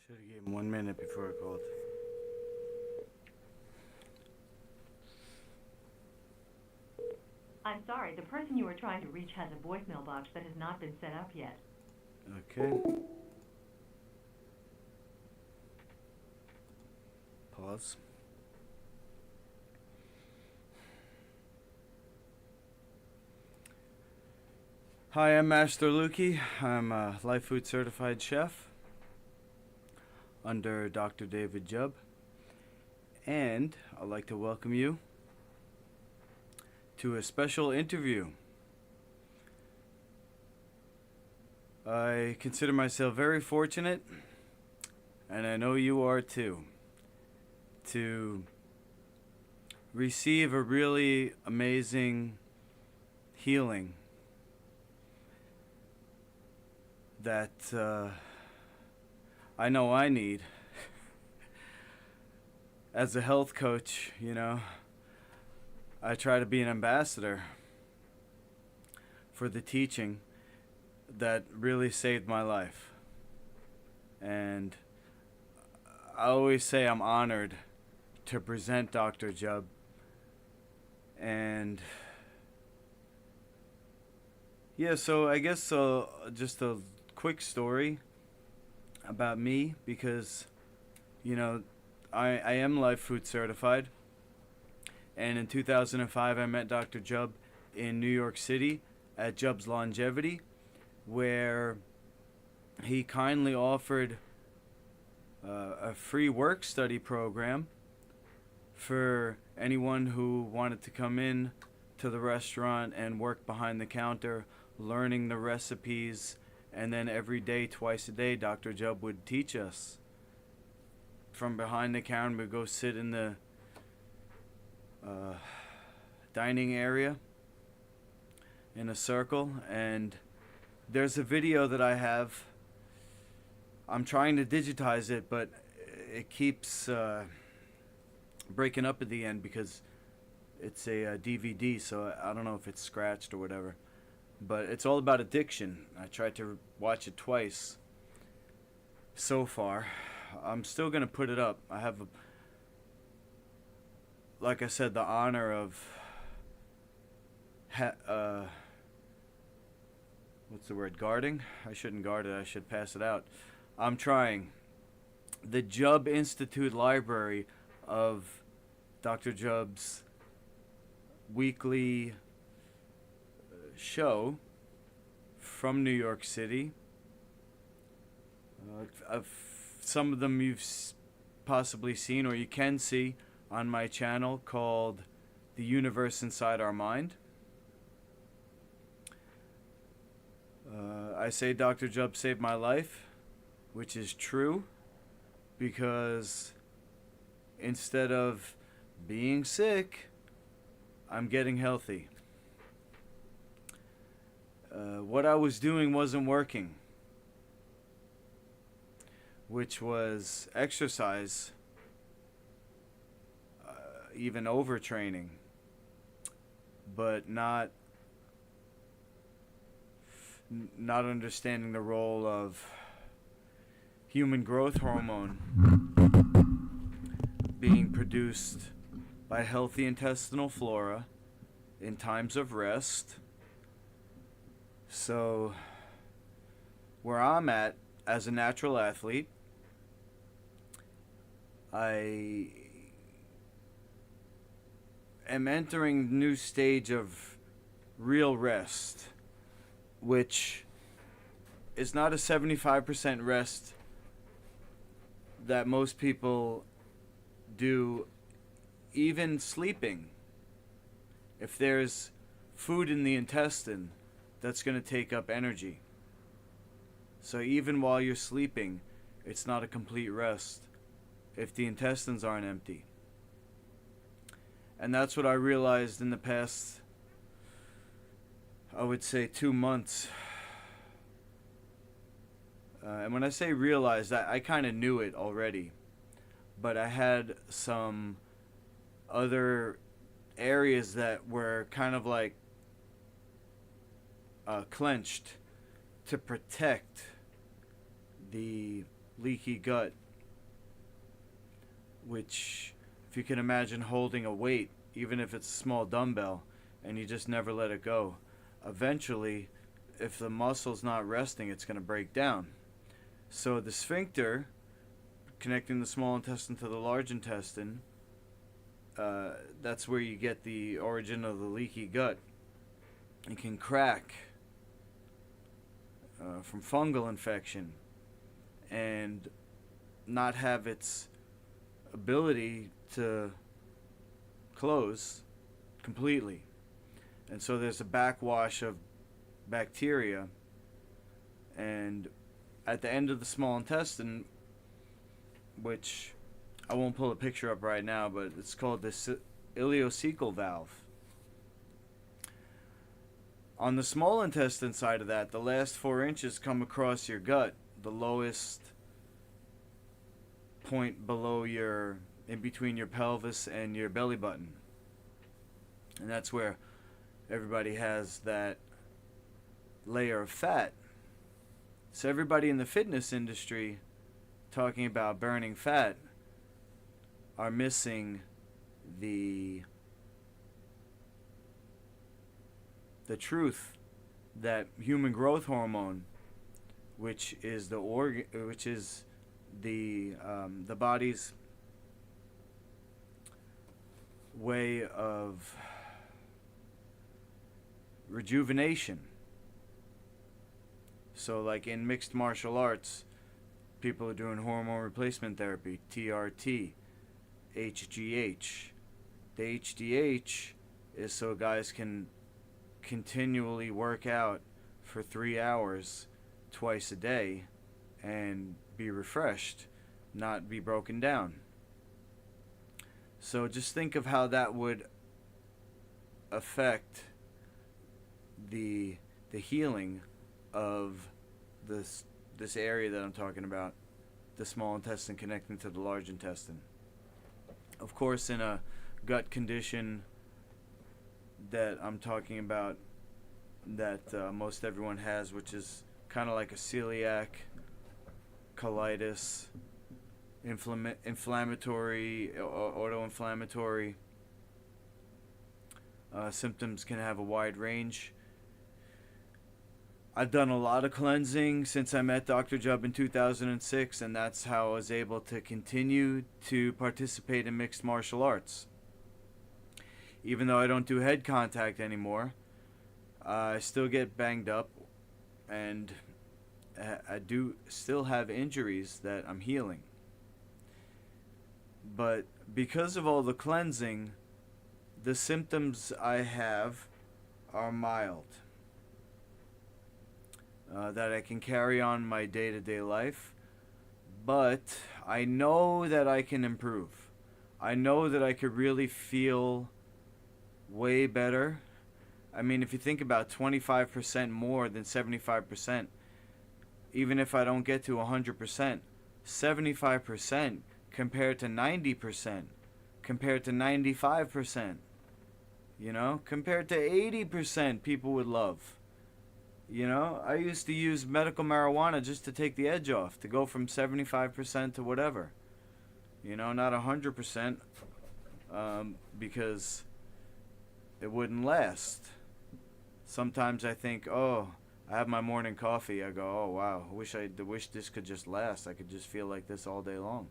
Should have gave him 1 minute before I called. I'm sorry, the person you are trying to reach has a voicemail box that has not been set up yet. Okay. Pause. Hi, I'm Master Lukey. I'm a Life Food Certified Chef under Dr. David Jubb. And I'd like to welcome you to a special interview. I consider myself very fortunate, and I know you are too, to receive a really amazing healing that I know I need. As a health coach, I try to be an ambassador for the teaching that really saved my life. And I always say I'm honored to present Dr. Jubb. And yeah, so I guess just a quick story about me, because I am Life Food Certified, and in 2005 I met Dr. Jubb in New York City at Jubb's Longevity, where he kindly offered a free work study program for anyone who wanted to come in to the restaurant and work behind the counter, learning the recipes. And then every day, twice a day, Dr. Jubb would teach us. From behind the counter, we'd go sit in the dining area in a circle. And there's a video that I have. I'm trying to digitize it, but it keeps breaking up at the end because it's a DVD, so I don't know if it's scratched or whatever. But it's all about addiction. I tried to watch it twice so far. I'm still going to put it up. I have, like I said, the honor of, what's the word, guarding? I shouldn't guard it. I should pass it out. I'm trying. The Jubb Institute Library of Dr. Jubb's weekly show from New York City. Some of them you've possibly seen, or you can see on my channel, called The Universe Inside Our Mind. I say Dr. Jubb saved my life, which is true, because instead of being sick, I'm getting healthy. What I was doing wasn't working, which was exercise, even overtraining, but not understanding the role of human growth hormone being produced by healthy intestinal flora in times of rest. So, where I'm at as a natural athlete, I am entering a new stage of real rest, which is not a 75% rest that most people do, even sleeping. If there's food in the intestine, that's going to take up energy. So even while you're sleeping, it's not a complete rest if the intestines aren't empty. And that's what I realized in the past, I would say, 2 months. And when I say realized, I kind of knew it already. But I had some other areas that were kind of like clenched to protect the leaky gut, which, if you can imagine holding a weight, even if it's a small dumbbell, and you just never let it go, eventually, if the muscle's not resting, it's going to break down. So the sphincter, connecting the small intestine to the large intestine, that's where you get the origin of the leaky gut. It can crack from fungal infection and not have its ability to close completely. And so there's a backwash of bacteria, and at the end of the small intestine, which I won't pull a picture up right now, but it's called the ileocecal valve. On the small intestine side of that, the last 4 inches come across your gut, the lowest point below in between your pelvis and your belly button. And that's where everybody has that layer of fat. So everybody in the fitness industry talking about burning fat are missing the truth that human growth hormone, which is the body's way of rejuvenation. So like in mixed martial arts, people are doing hormone replacement therapy, TRT, HGH. The HGH is so guys can continually work out for 3 hours twice a day and be refreshed, not be broken down. So just think of how that would affect the healing of this area that I'm talking about, the small intestine connecting to the large intestine. Of course, in a gut condition that I'm talking about, that most everyone has, which is kind of like a celiac, colitis, inflammatory, autoinflammatory symptoms can have a wide range. I've done a lot of cleansing since I met Dr. Jubb in 2006, and that's how I was able to continue to participate in mixed martial arts. Even though I don't do head contact anymore, I still get banged up, and I do still have injuries that I'm healing. But because of all the cleansing, the symptoms I have are mild. That I can carry on my day-to-day life, but I know that I can improve. I know that I could really feel way better. I mean, if you think about 25% more than 75%, even if I don't get to 100%, 75% compared to 90%, compared to 95%, compared to 80% people would love. I used to use medical marijuana just to take the edge off, to go from 75% to whatever. Not 100%, because it wouldn't last. Sometimes I think, oh, I have my morning coffee. I go, oh wow, I wish this could just last. I could just feel like this all day long.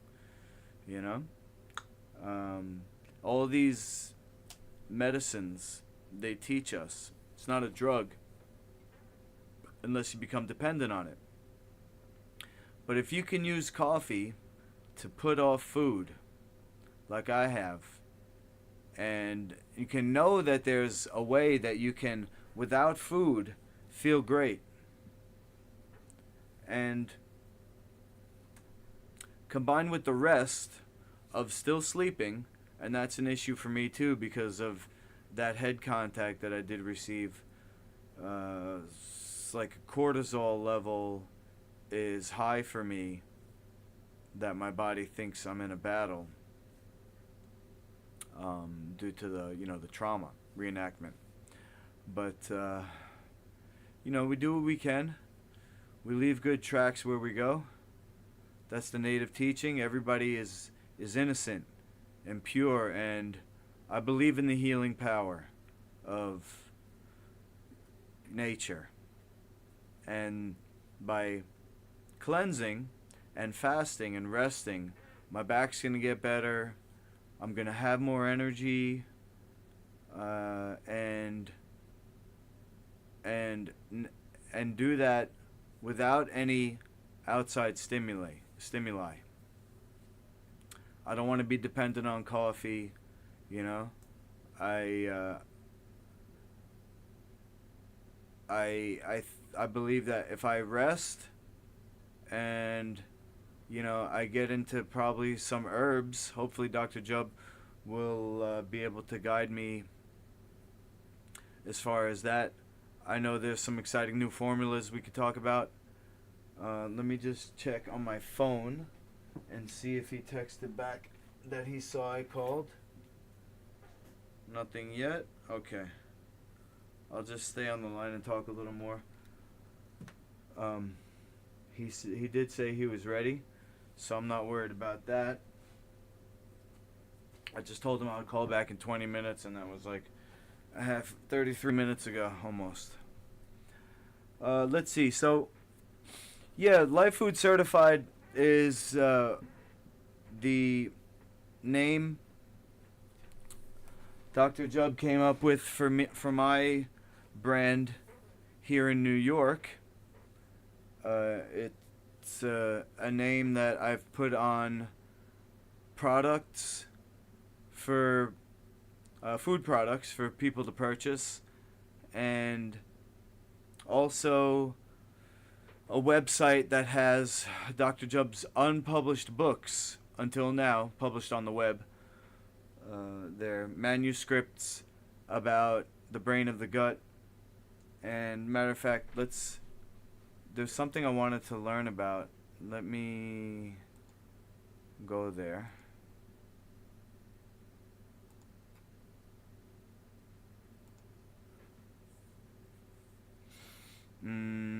All of these medicines, they teach us it's not a drug unless you become dependent on it. But if you can use coffee to put off food, like I have, and you can know that there's a way that you can, without food, feel great, and combined with the rest of still sleeping, and that's an issue for me too because of that head contact that I did receive. It's like a cortisol level is high for me, that my body thinks I'm in a battle, due to the trauma reenactment. But we do what we can. We leave good tracks where we go. That's the native teaching. Everybody is innocent and pure, and I believe in the healing power of nature. And by cleansing and fasting and resting, my back's gonna get better. I'm gonna have more energy, and and and do that without any outside stimuli. I don't want to be dependent on coffee, you know. I uh, I believe that if I rest and I get into probably some herbs, hopefully Dr. Jubb will be able to guide me as far as that. I know there's some exciting new formulas we could talk about. Let me just check on my phone and see if he texted back that he saw I called. Nothing yet? Okay. I'll just stay on the line and talk a little more. He did say he was ready, so I'm not worried about that. I just told him I would call back in 20 minutes, and that was like 33 minutes ago, almost. Let's see. So, yeah, Life Food Certified is the name Dr. Jubb came up with for my brand here in New York. It's a name that I've put on products for food products for people to purchase, and also a website that has Dr. Jubb's unpublished books until now published on the web. They're manuscripts about the brain of the gut. And matter of fact, there's something I wanted to learn about. Let me go there.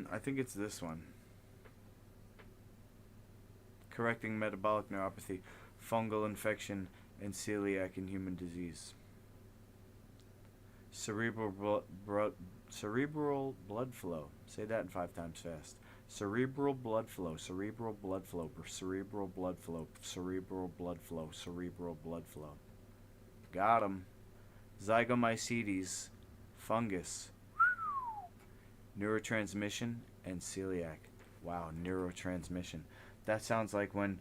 I think it's this one. Correcting metabolic neuropathy, fungal infection, and celiac in human disease. Cerebral blood flow. Say that in 5 times fast. Cerebral blood flow, cerebral blood flow, cerebral blood flow, cerebral blood flow, cerebral blood flow. Got 'em. Zygomycetes, fungus, neurotransmission, and celiac. Wow, neurotransmission. That sounds like when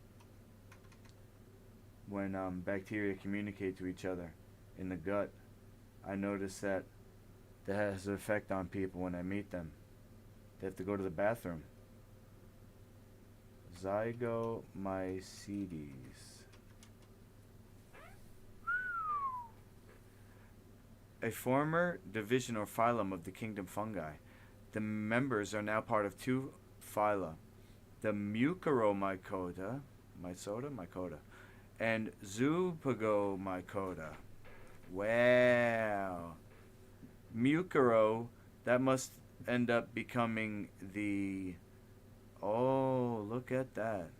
bacteria communicate to each other in the gut. I notice that has an effect on people when I meet them. They have to go to the bathroom. Zygomycetes. A former division or phylum of the kingdom fungi. The members are now part of 2 phyla, the Mucoromycota, mycota, and Zupagomycota. Wow. Mucoro, that must end up becoming the... Oh, look at that.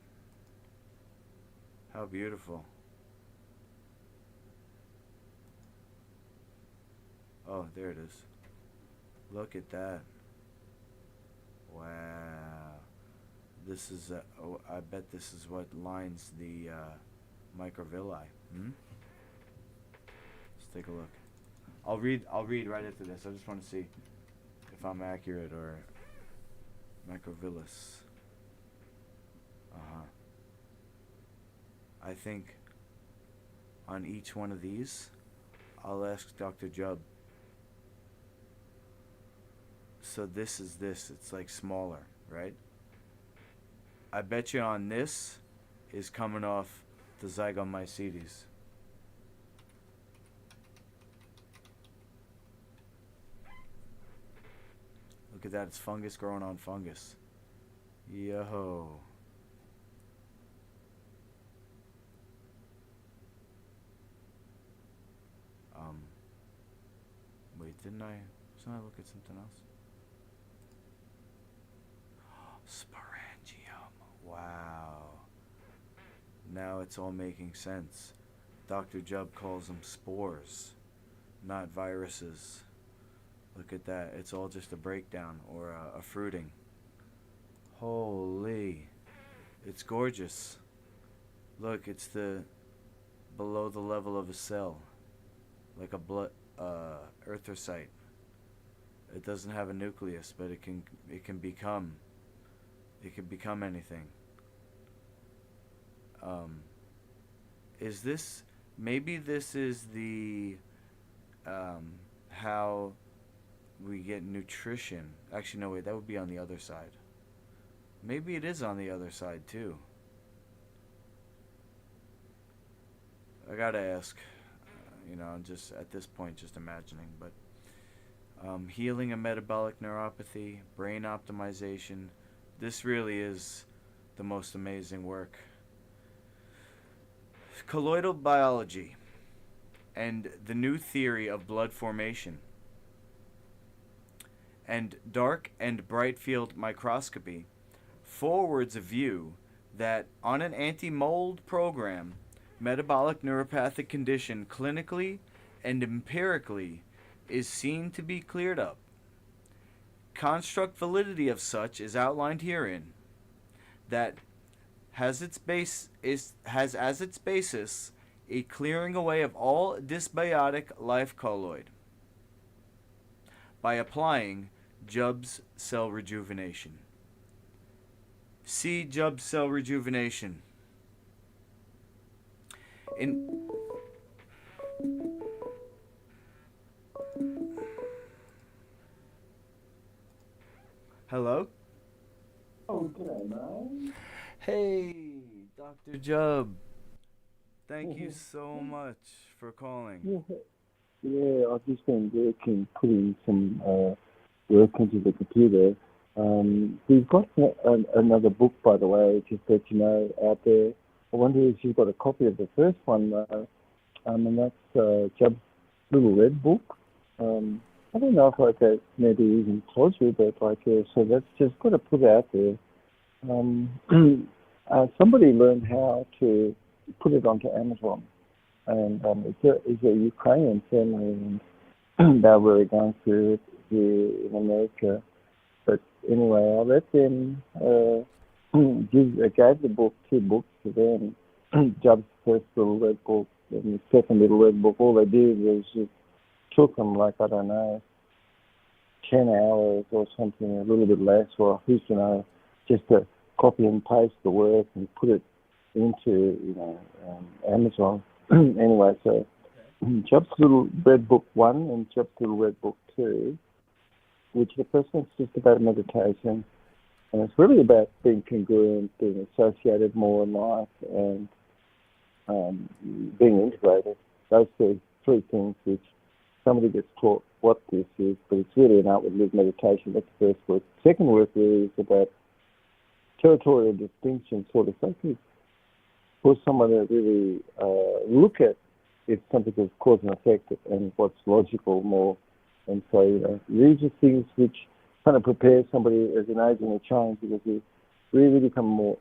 How beautiful. Oh, there it is. Look at that. Wow. This is, I bet this is what lines the microvilli. Let's take a look. I'll read right after this. I just want to see if I'm accurate or microvillus. I think on each one of these, I'll ask Dr. Jubb. So this is this. It's like smaller, right? I bet you on this is coming off the Zygomycetes. Look at that. It's fungus growing on fungus. Yo. Wait, wasn't I look at something else? Sporangium. Wow. Now it's all making sense. Dr. Jubb calls them spores, not viruses. Look at that. It's all just a breakdown or a fruiting. Holy. It's gorgeous. Look, it's the below the level of a cell, like a blood erythrocyte. It doesn't have a nucleus, but it can become anything. Um, is this maybe this is the how we get nutrition? Actually, no, wait, that would be on the other side. Maybe it is on the other side too. I gotta ask. I'm just at this point just imagining, but healing a metabolic neuropathy, brain optimization. This really is the most amazing work. Colloidal biology and the new theory of blood formation, and dark and bright field microscopy forwards a view that on an anti-mold program, metabolic neuropathic condition clinically and empirically is seen to be cleared up. Construct validity of such is outlined herein, that has as its basis a clearing away of all dysbiotic life colloid by applying Jubb's cell rejuvenation. See Jubb's cell rejuvenation. In Hello? Oh, g'day, mate. Hey, Dr. Jubb. Thank you Mhm. so much for calling. Yeah, yeah, I've just been working, putting some work into the computer. We've got another book, by the way, just to let you know, out there. I wonder if you've got a copy of the first one, and that's Jubb's Little Red Book. I don't know if that maybe even told you, but so that's just got to put it out there. Um, somebody learned how to put it onto Amazon, and it's a Ukrainian family, and they were going through it here in America. But anyway, I let them I gave the book, two books to them. Jubb's first little red book and the second little red book. All they did was just took them like, I don't know, 10 hours or something, a little bit less, or who's to know, just to copy and paste the work and put it into, Amazon. Anyway, so Jubb's Little Red Book 1 and Jubb's Little Red Book 2, which the first one's just about meditation, and it's really about being congruent, being associated more in life, and being integrated. Those three things which somebody gets taught what this is, but it's really an outward lived meditation. That's the first work. Second work really is about territorial distinction, sort of something for someone to really look at if something is cause and effect and what's logical more. And so, these are things which kind of prepare somebody as an agent of change, because you really become more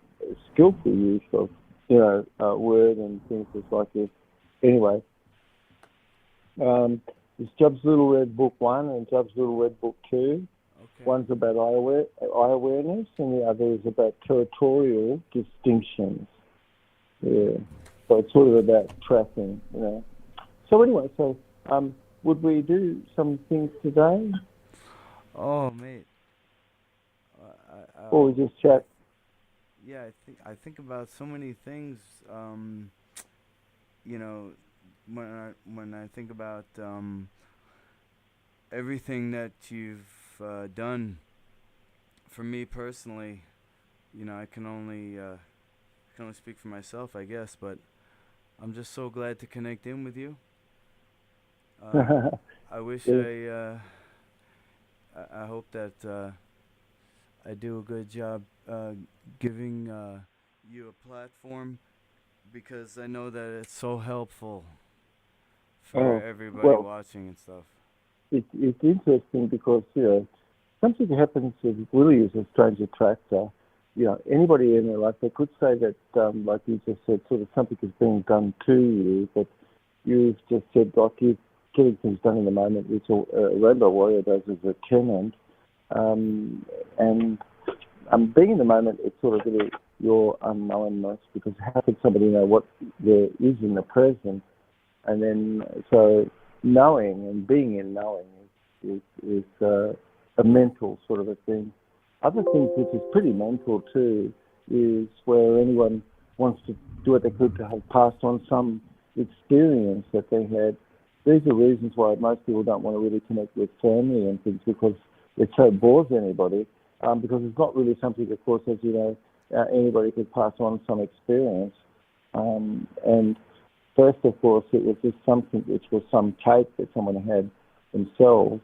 skillful use of, word and things just like this. Anyway, it's Jubb's Little Red Book 1 and Jubb's Little Red Book 2. Okay. One's about eye awareness, and the other is about territorial distinctions. Yeah. So it's sort of about tracking. So anyway, would we do some things today, Oh, mate. or we just chat? Yeah, I think about so many things. You know, when I think about everything that you've done for me personally, I can only speak for myself, I guess, but I'm just so glad to connect in with you. I wish Yeah. I hope that I do a good job giving you a platform, because I know that it's so helpful for Oh, everybody well, watching and stuff. it's interesting because something happens that really is a strange attractor. anybody in their life, they could say that, like you just said, sort of something is being done to you, but you've just said, like, you're getting things done in the moment, which a rainbow warrior does as a tenant. And being in the moment is sort of really your unknownness, because how could somebody know what there is in the present? And then, so knowing and being in knowing is a mental sort of a thing. Other things which is pretty mental too is where anyone wants to do what they could to have passed on some experience that they had. These are reasons why most people don't want to really connect with family and things, because it so bores anybody, because it's not really something, of course, as you know, anybody could pass on some experience. And first, of course, it was just something which was some tape that someone had themselves.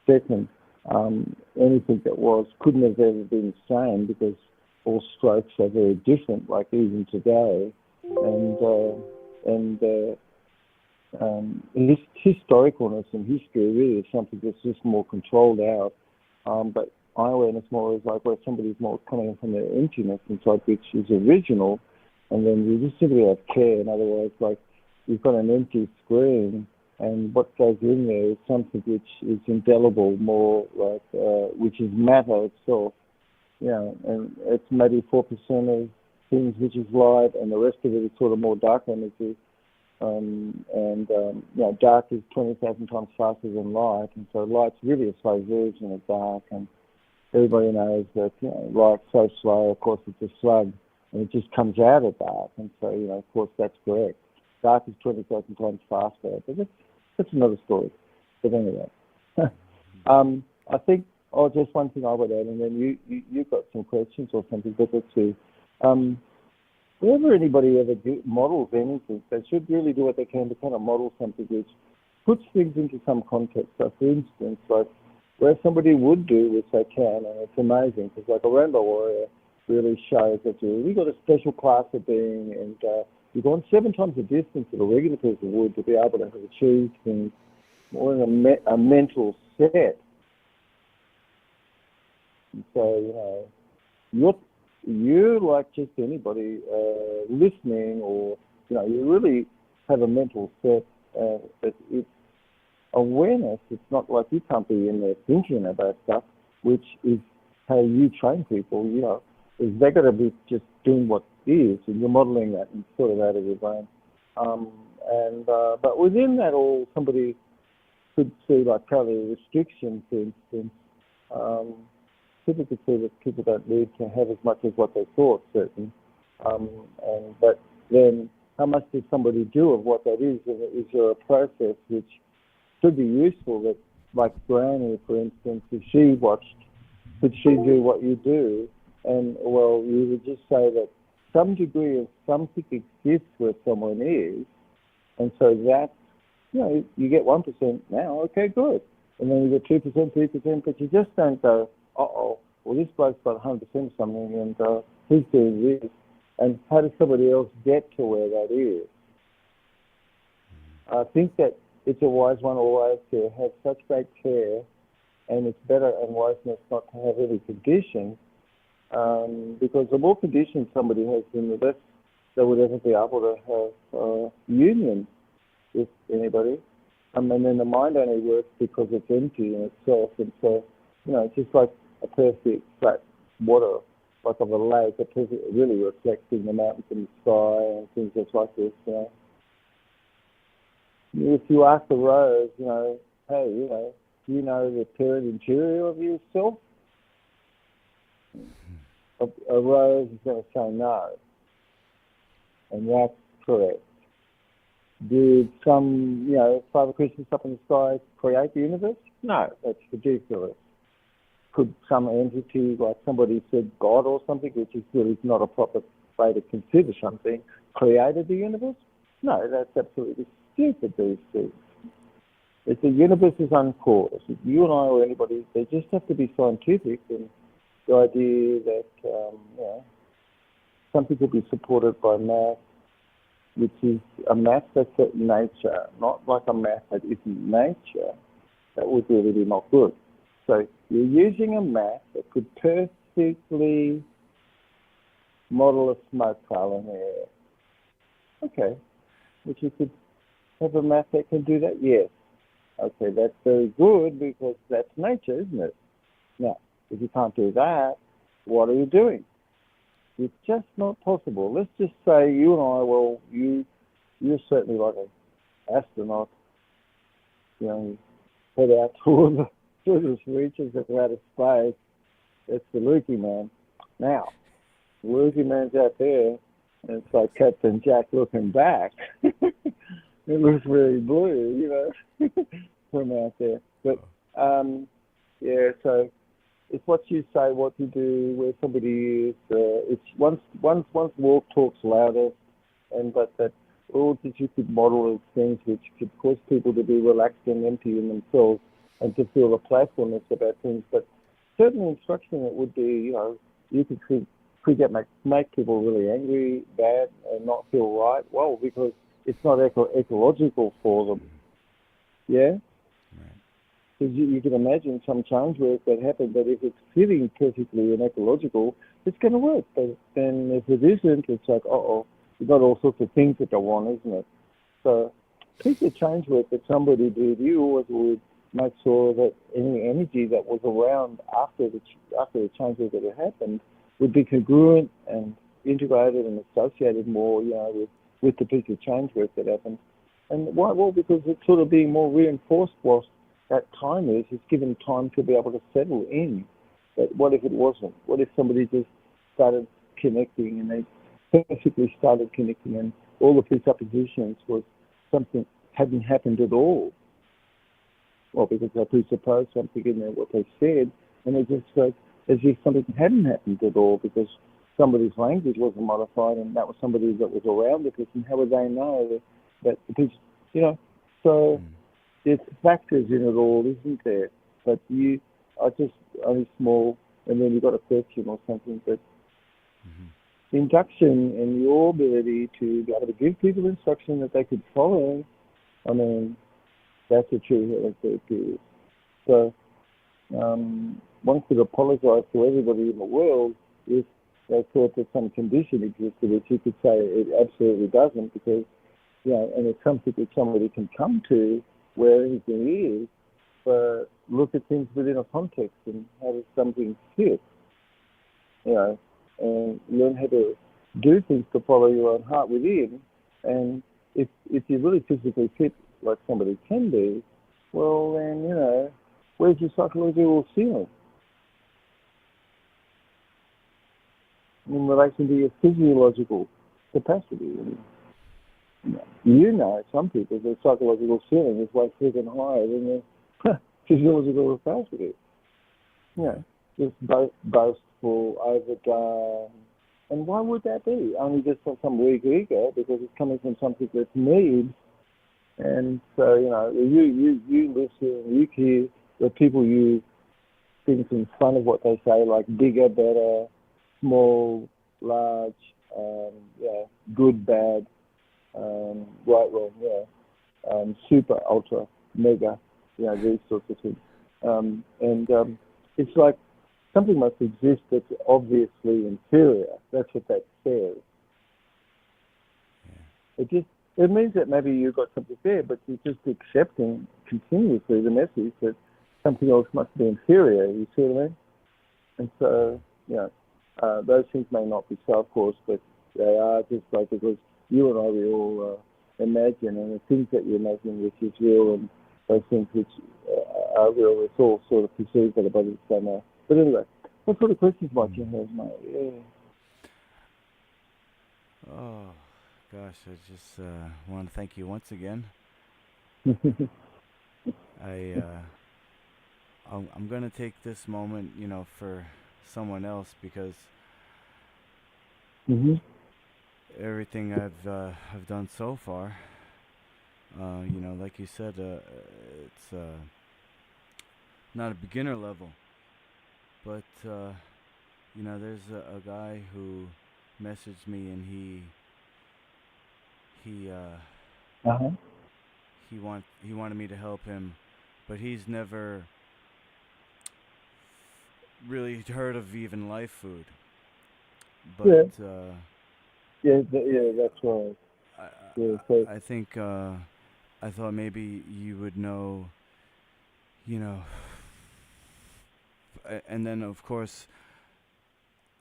Second, anything that couldn't have ever been the same, because all strokes are very different, like even today. And historicalness and history really is something that's just more controlled out. But my awareness more is like where somebody's more coming from their emptiness inside, which is original, and then you just simply have care. In other words, like you've got an empty screen, and what goes in there is something which is indelible, more like which is matter itself. And it's maybe 4% of things which is light, and the rest of it is sort of more dark energy. Dark is 20,000 times faster than light, and so light's really a slow version of dark. And everybody knows that light's so slow. Of course, it's a slug, and it just comes out of dark. And so, of course, that's correct. Dark is 20,000 times faster, but that's another story. But anyway, I think, just one thing I would add, and then you've got some questions or something, but let's see. Whenever anybody ever models anything, they should really do what they can to kind of model something which puts things into some context. So, for instance, like where somebody would do, which they can, and it's amazing, because like a rainbow warrior really shows that we've got a special class of being, and you've gone 7 times the distance that a regular person would to be able to have achieved things more in a mental set. And so, you're like just anybody listening, or, you really have a mental set, but it's awareness. It's not like you can't be in there thinking about stuff, which is how you train people, is they're going to be just doing what is, and you're modeling that and sort of out of your brain. But within that all, somebody could see like kind of restriction, for instance. People could see that people don't need to have as much as what they thought, certainly. But then how much does somebody do of what that is? And is there a process which should be useful that, like Granny, for instance, if she watched, could she do what you do? And, well, you would just say that some degree of something exists where someone is, and so that, you get 1% now, okay, good. And then you get 2%, 3%, but you just don't go, well, this bloke's got 100% of something, and he's doing this, and how does somebody else get to where that is? I think that it's a wise one always to have such great care, and it's better and wiseness not to have any conditions, because the more conditions somebody has, then the less they would ever be able to have union with anybody. And then the mind only works because it's empty in itself, and so, it's just like a perfect flat water, like of a lake, really reflecting the mountains and the sky and things just like this, If you ask the rose, hey, do you know the period interior of yourself? A rose is going to say no. And that's correct. Did some, Father Christmas up in the sky create the universe? No, that's ridiculous. Could some entity, like somebody said God or something, which is really not a proper way to consider something, created the universe? No, that's absolutely stupid, these things. If the universe is uncaused, if you and I or anybody, they just have to be scientific, and the idea that, something could be supported by math, which is a math that's at nature, not like a math that isn't nature, that would really be not good. So you're using a math that could perfectly model a smoke trail in the air. Okay, but you could have a math that can do that? Yes. Okay, that's very good because that's nature, isn't it? Now, if you can't do that, what are you doing? It's just not possible. Let's just say you and I, well, you're certainly like an astronaut, you know, you head out toward the furthest reaches of outer space. That's the Lukey man. Now, the Lukey man's out there, and it's like Captain Jack looking back. It looks very blue, from out there. But yeah, so it's what you say, what you do, where somebody is. It's once walk talks louder, and but that all that you could model is things which could cause people to be relaxed and empty in themselves, and to feel a playfulness about things. But certainly instruction it would be, you could make people really angry, bad, and not feel right. Well, because it's not ecological for them. Yeah. Right. Because you can imagine some change work that happened, but if it's fitting perfectly and ecological, it's going to work. But then if it isn't, it's like, you've got all sorts of things that go on, isn't it? So piece of change work that somebody did, you always would make sure that any energy that was around after the change work that had happened would be congruent and integrated and associated more, with the piece of change work that happened. And why? Well, because it's sort of being more reinforced whilst that time is. It's given time to be able to settle in. But what if it wasn't? What if somebody just started connecting and they perfectly started connecting and all the presuppositions was something hadn't happened at all? Well, because they presupposed something in there, what they said, and it just felt as if something hadn't happened at all because somebody's language wasn't modified and that was somebody that was around the person. How would they know that the person, So there's factors in it all, isn't there? But you are just only small, and then you've got a question or something. But induction and your ability to be able to give people instruction that they could follow, I mean, that's a true healing therapy. So one could apologise to everybody in the world if they thought that some condition existed, which you could say it absolutely doesn't, because, and it's something that somebody can come to where anything is, but look at things within a context and how does something fit, and learn how to do things to follow your own heart within. And if you really physically fit like somebody can do, well then, where's your psychological ceiling? In relation to your physiological capacity. Some people, their psychological ceiling is way freaking higher than their physiological capacity. Just boastful, overdone. And why would that be? Only just from some weak ego, because it's coming from something that's need. And so, you listen, you hear the people use things in front of what they say, like bigger, better, small, large, good, bad, right, wrong, super, ultra, mega, these sorts of things. It's like something must exist that's obviously inferior. That's what that says. Yeah. It means that maybe you've got something there, but you're just accepting continuously the message that something else must be inferior. You see what I mean? And so, those things may not be so, of course, but they are just like, because you and I, we all imagine, and the things that you imagine which is real, and those things which are real, it's all sort of perceived at a body somehow. But anyway, what sort of questions might you have, mate? Yeah. Oh, gosh, I just want to thank you once again. I'm going to take this moment, for someone else, because everything I've done so far, like you said, it's not a beginner level, but there's a guy who messaged me, and he wanted me to help him, but he's never really heard of even life food. but Yeah, yeah, yeah, that's right. I, Yeah, so, I think I thought maybe you would know, you know, and then of course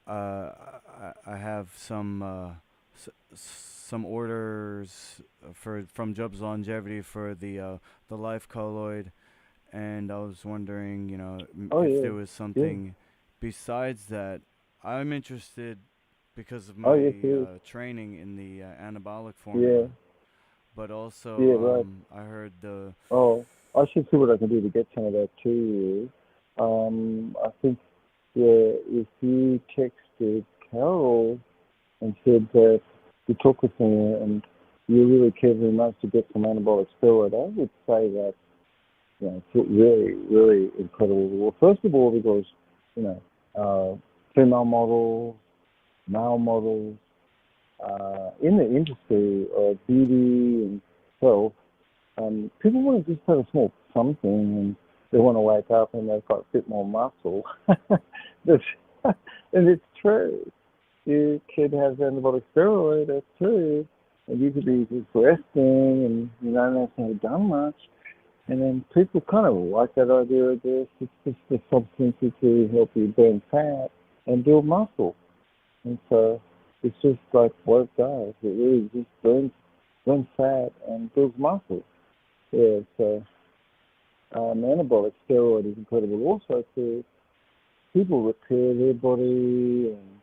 I have some orders for from Jubb's Longevity for the life colloid, and I was wondering, oh if yeah, there was yeah, something besides that. I'm interested because of oh my yes, yes, training in the anabolic yeah, formula, but also yeah, right. I heard the. Oh, I should see what I can do to get some of that to you. I think, yeah, if you texted Carol and said that you talk with me and you really care very much to get some anabolic steroid, I would say that, it's really, really incredible. Well, first of all, because, you know, female models, male models, in the industry of beauty and health, people want to just have a small something and they want to wake up and they've got a bit more muscle. That's, and it's true. Your kid has anabolic steroid, that's true. And you could be just resting and you don't have to have done much. And then people kind of like that idea of this. It's just a substance to help you burn fat and build muscle. And so it's just like what it does. It really just burns fat and builds muscle. Yeah, so anabolic steroid is incredible. Also, to people repair their body and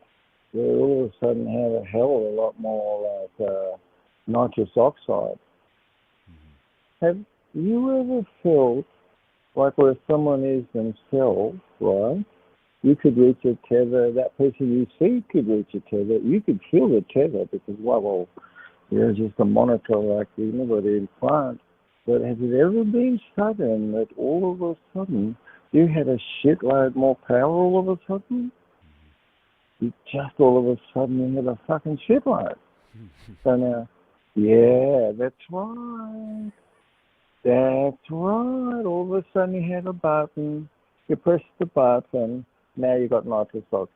they all of a sudden have a hell of a lot more like nitrous oxide. Have you ever felt like where someone is themselves, right? You could reach a tether. That person you see could reach a tether. You could feel the tether because, well, you're just a monitor like anybody in front. But has it ever been sudden that all of a sudden you had a shitload more power all of a sudden? You just all of a sudden you had a fucking shitload. So now, yeah, that's right. That's right. All of a sudden you had a button. You pressed the button. Now you got nitrous oxide.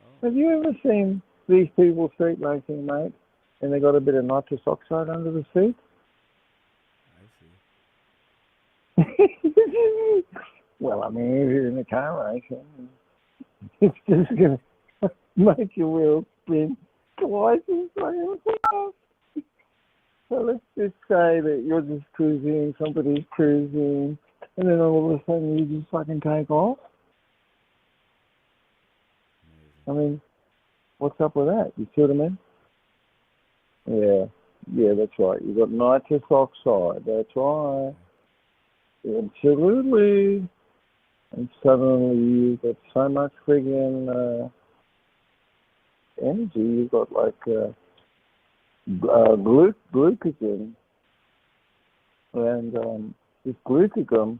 Oh, Have you ever seen these people street racing, mate? And they got a bit of nitrous oxide under the seat? I see. Well, I mean, if you're in a car racing, it's just going to make your wheels spin twice as fast. So let's just say that you're just cruising, somebody's cruising, and then all of a sudden you just fucking take off. I Amazing. mean, what's up with that? You see what I mean? Yeah, yeah, that's right. You got nitrous oxide. That's right. Okay. Absolutely. And suddenly you got so much friggin' energy. You got like glucagon, and this glucagon,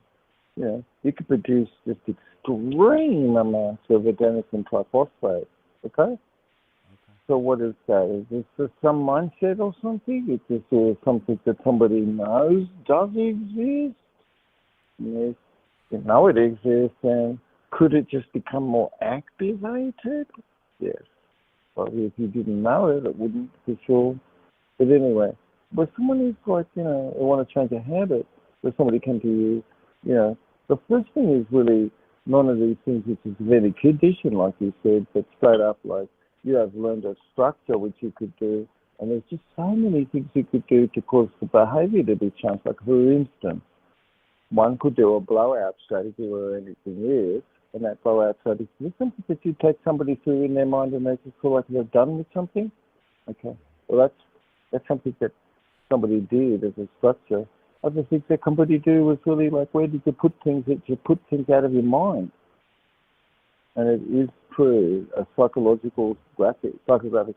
you could produce just extreme amounts of adenosine triphosphate. Okay. Okay. So what is that? Is this just some mindset or something? Is this something that somebody knows does exist? Yes, you know it exists, and could it just become more activated? Yes. But if you didn't know it, it wouldn't for sure. But anyway, but someone is like, they want to change a habit, but somebody come to you, the first thing is really none of these things which is very conditioned, like you said, but straight up like you have learned a structure which you could do, and there's just so many things you could do to cause the behavior to be changed. Like for instance, one could do a blowout strategy or anything is, and that blowout strategy is something that you take somebody through in their mind and they just feel like they're done with something. Okay. Well, that's something that somebody did as a structure. Other things that somebody do was really like, where did you put things that you put things out of your mind? And it is true, a psychographic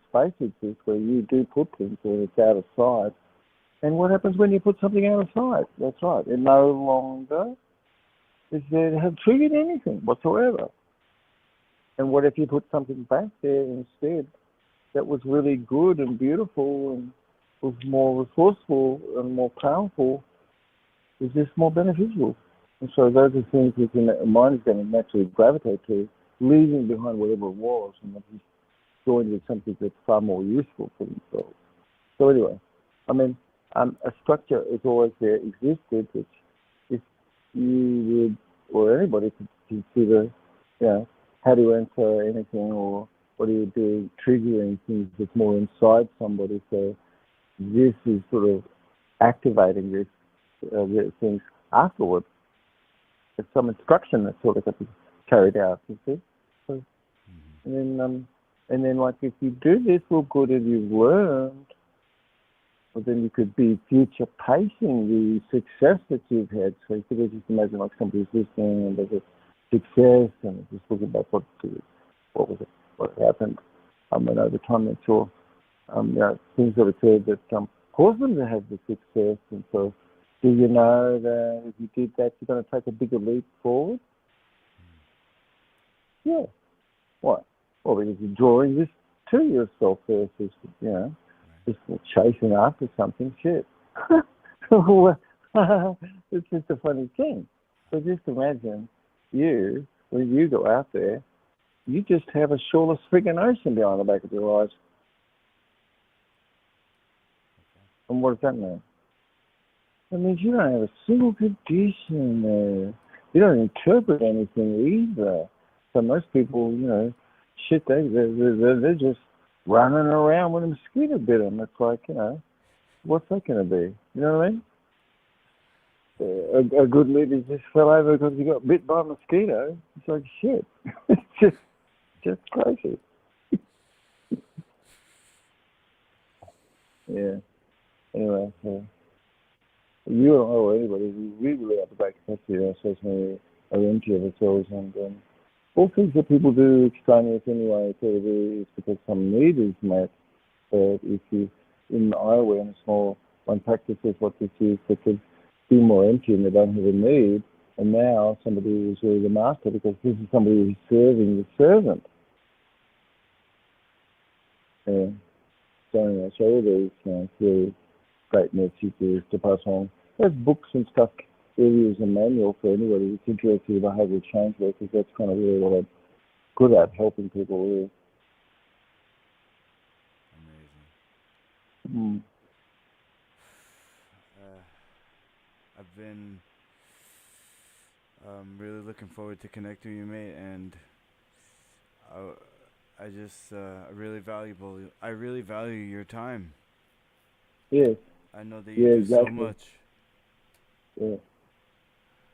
space exists where you do put things when it's out of sight. And what happens when you put something out of sight? That's right. It no longer is there to have triggered anything whatsoever. And what if you put something back there instead that was really good and beautiful and was more resourceful and more powerful? Is this more beneficial? And so those are things that the mind is going to naturally gravitate to. leaving behind whatever it was and they've just joined with something that's far more useful for themselves. So anyway, I mean, a structure is always there, existed, which if you would, or anybody could consider, how do you answer anything or what do you do triggering things that's more inside somebody. So this is sort of activating these things afterwards. There's some instruction that's sort of got to be carried out, you see. So, and then like if you do this real good and you've learned, well, then you could be future pacing the success that you've had. So you could just imagine like somebody's listening and there's a success and just looking back what was it, what happened. And over time they saw things that occurred that caused them to have the success. And so do you know that if you did that, you're going to take a bigger leap forward? Yeah. Why? Well, because you're drawing this to yourself versus, just chasing after something. Shit. It's just a funny thing. So just imagine when you go out there, you just have a shoreless friggin' ocean behind the back of your eyes. And what does that mean? That means you don't have a single condition there. You don't interpret anything either. So most people, they're just running around with a mosquito bit them. It's like, what's that going to be? You know what I mean? A good lady just fell over because he got bit by a mosquito. It's like, shit. It's just crazy. Yeah. Anyway, so you or anybody who really have to break capacity ourselves are empty of ourselves, and all things that people do extraneous anyway is because some need is met. But if you, in eye awareness, one practices what this is, they could be more empty and they don't have a need. And now somebody is really the master because this is somebody who's serving the servant. Yeah. So anyway, so all these really great messages to pass on. There's books and stuff really is a manual for anybody who's interested in behavioural change work, because that's kind of really what I'm good at, helping people with. Amazing. I've been really looking forward to connecting with you, mate, and I just I really value your time. Yes. I know that you do exactly. so much. Yeah.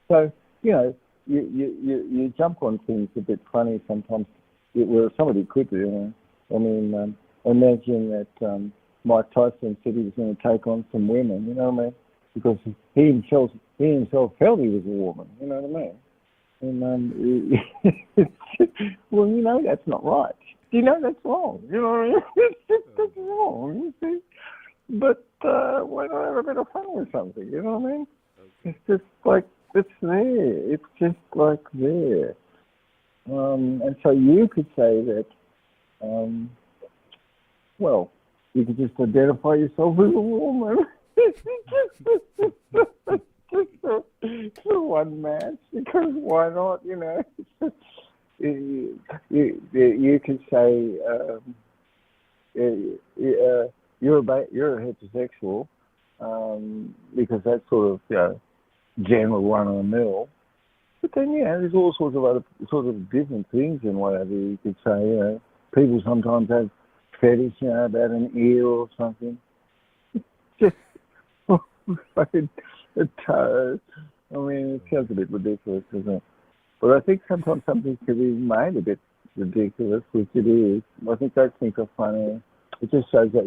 So, you jump on things a bit funny sometimes. Well, somebody could do, I mean, imagine that Mike Tyson said he was going to take on some women, you know what I mean? Because he himself felt he was a woman, you know what I mean? And well, that's not right. That's wrong. You know what I mean? That's wrong, you see? But why not have a bit of fun with something, you know what I mean? Okay. It's just like, it's there. It's just like there. And so you could say that, you could just identify yourself as a woman. just for one match, because why not, you could say you're a heterosexual, because that's sort of general run of the mill. But then there's all sorts of other sort of different things and whatever. You could say people sometimes have fetish about an ear or something. Just a toe. I mean, it sounds a bit ridiculous, doesn't it? But I think sometimes something can be made a bit ridiculous, which it is. I think those things are funny. It just shows that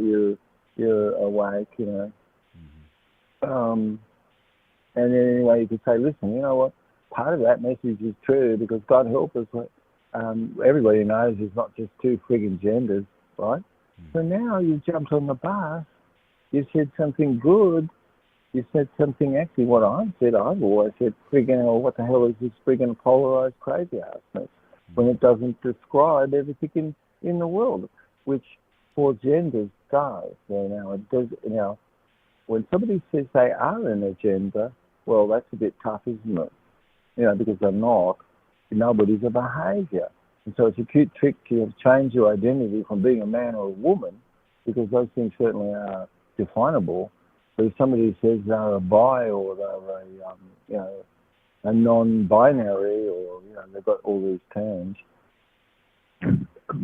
you're awake, And then anyway, you could say, listen, you know what? Part of that message is true, because God help us. Everybody knows there's not just two friggin' genders, right? So now you jumped on the bus. You said something good. You said something, actually, what I've always said, friggin', what the hell is this friggin' polarized crazy-assness, when it doesn't describe everything in the world, which for genders does. It does. When somebody says they are in a gender, well, that's a bit tough, isn't it? Because they're not. Nobody's a behaviour. And so it's a cute trick to change your identity from being a man or a woman, because those things certainly are definable. But if somebody says they're a bi or they're you know, a non-binary, or they've got all these terms,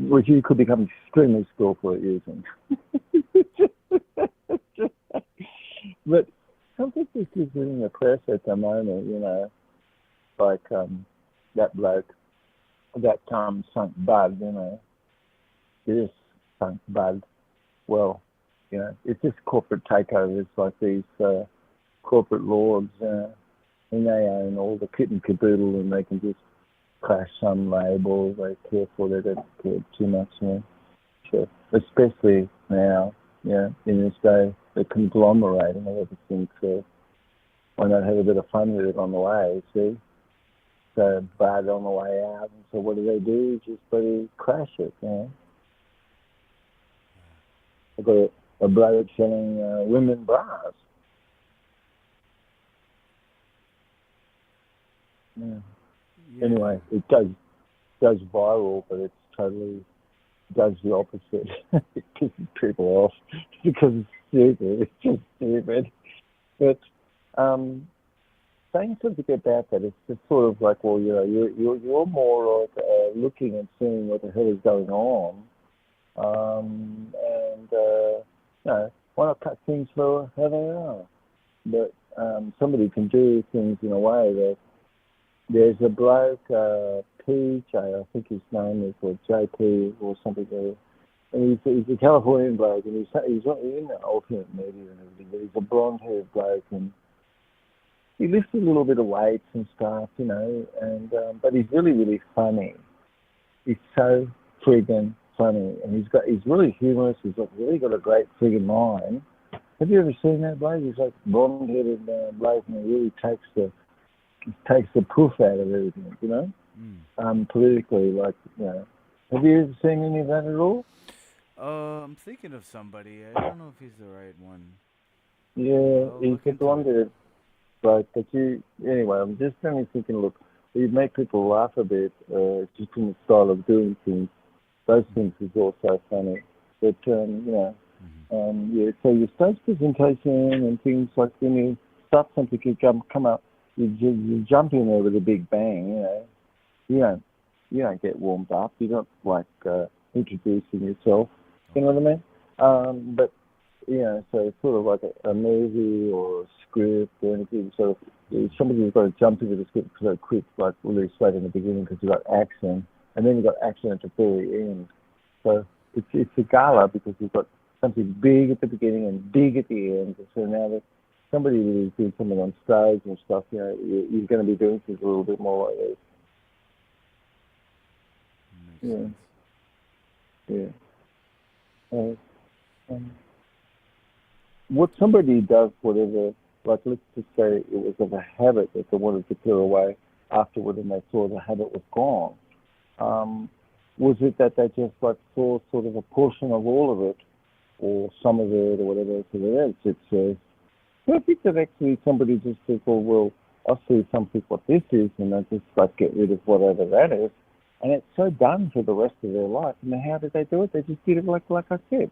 which you could become extremely skillful at using. But some people keep doing the press at the moment, like that bloke, that sunk Bud, this sunk Bud. Well, it's just corporate takeovers, like these corporate lords, and they own all the kit and caboodle, and they can just crash some label. They care for it, they don't care too much, So, especially now, in this day, they're conglomerating of everything, so why not have a bit of fun with it on the way, see? So, Bud on the way out, and so what do? Just bloody crash it, I've got a bloke selling women bras. Yeah. Anyway, it goes viral, but it's totally does the opposite. It pisses people off because it's stupid. It's just stupid. But saying something about that, it's just sort of like, well, you're more like looking and seeing what the hell is going on, and why not cut things for how they are? But somebody can do things in a way that there's a bloke, PJ, I think his name is, or JP or something, and he's a Californian bloke, and he's in the alternate media and everything, but he's a blonde-haired bloke, and he lifts a little bit of weights and stuff, and but he's really, really funny. He's so friggin' funny, and he's really humorous. He's really got a great friggin' mind. Have you ever seen that bloke? He's like blonde-headed bloke, and he really takes the proof out of everything, politically, like, Have you ever seen any of that at all? I'm thinking of somebody. I don't know if he's the right one. Yeah, he's a blonde-headed bloke, but anyway, I'm just only thinking, look, you make people laugh a bit, just in the style of doing things. Those things is also funny. But, so your stage presentation and things like when you start something, you come up, you jump in there with a big bang, You don't get warmed up. You're not like introducing yourself. You know what I mean? But so it's sort of like a movie or a script or anything. So somebody's got to jump into the script so quick, like really straight in the beginning, because you've got action, and then you've got action at the very end. So it's a gala because you've got something big at the beginning and big at the end. So now that somebody really is doing something on stage and stuff, you're going to be doing things a little bit more like this. Yeah. What somebody does, whatever, like let's just say it was of a habit that they wanted to clear away afterward, and they saw the habit was gone. Was it that they just like saw sort of a portion of all of it, or some of it, or whatever? So it's I think that actually somebody just says, well, I'll see something what this is, and they just like get rid of whatever that is. And it's so done for the rest of their life. And how did they do it? They just did it like I said.